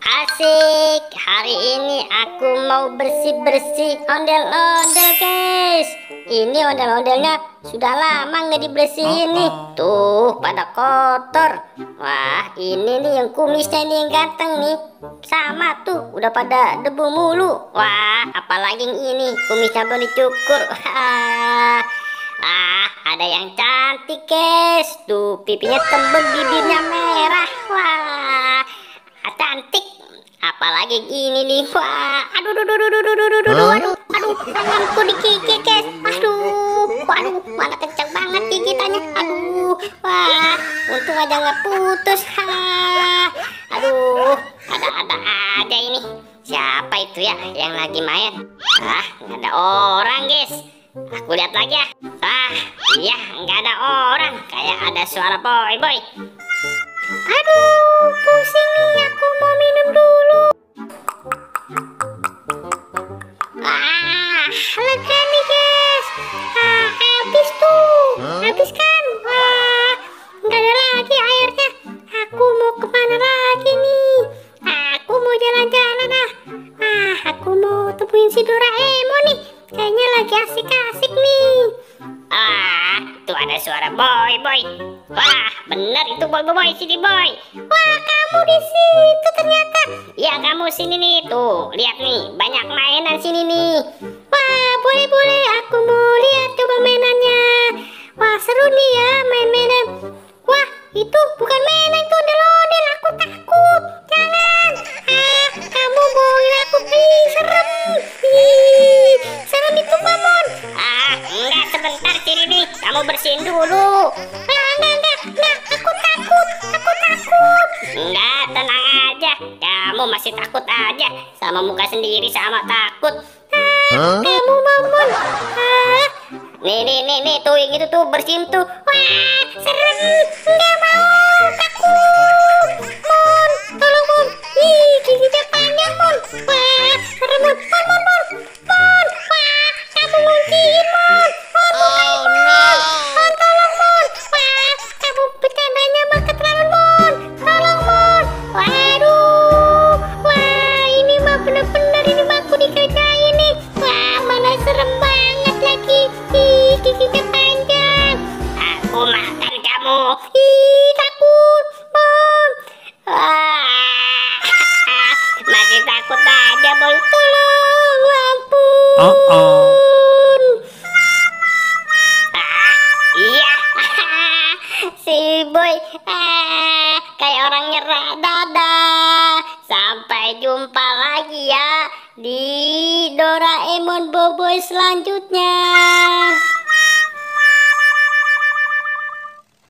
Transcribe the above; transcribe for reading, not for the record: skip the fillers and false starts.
Asik, hari ini aku mau bersih-bersih ondel-ondel guys. Ini ondel-ondelnya sudah lama nggak dibersihin nih. Tuh pada kotor. Wah, ini nih yang kumisnya nih yang ganteng nih. Sama tuh udah pada debu mulu. Wah, apalagi yang ini kumisnya belum dicukur. Ada yang cantik guys. Tuh pipinya tembem, bibirnya merah. Wah, cantik. Apalagi gini nih. Wah, aduh tanganku digigit guys. Waduh, mana kencang banget gigitannya. Wah, untung aja nggak putus. Ada aja ini. Siapa itu ya yang lagi main? Nggak ada orang guys. Aku lihat lagi ya. Iya, nggak ada orang. Kayak ada suara boy. Pusing nih, aku mau minum dulu. Lega nih guys. Habis tuh. Habis kan? Nggak ada lagi airnya. Aku mau kemana lagi nih? Aku mau jalan-jalan aku mau temuin si Doraemon nih. Kayaknya lagi asik-asik nih. Tuh ada suara boy. Wah, bener itu boy sini boy. Wah, kamu di situ ternyata. Ya, kamu sini nih. Tuh, lihat nih, banyak mainan sini nih. Wah, boleh. Aku mau lihat coba mainannya. Wah, seru nih ya main-mainan. Wah, itu bukan mainan, itu ondel-ondel. Aku takut. Jangan. Kamu bohongin aku. Serem. Serem itu, Mamon. Enggak, sebentar sini nih. Kamu bersihin dulu. Enggak. Aku takut. Enggak, tenang aja. Kamu masih takut aja. Sama muka sendiri sama takut. Kamu Mamon. Nih, tuh yang itu tuh bersihin tuh. Wah, serem. Enggak mau, takut. Mon, tolong Mon. Giginya panjang Mon. Wah, serem Mon. Mon. Wah, kamu ngunciin Mon. Mon, tolong Mon. Wah, kamu bercandanya mah keterlaluan Mon. Tolong Mon. Waduh. Wah, ini mah bener-bener ini mah aku dikerjain nih. Wah, mana serem banget lagi. Giginya panjang. Aku makan kamu. Takut Mon. Masih takut aja boy. Tolong, ampun. Iya. Si boy kayak orang nyerah. Dadah. Sampai jumpa lagi ya di Doraemon Boboiboy selanjutnya.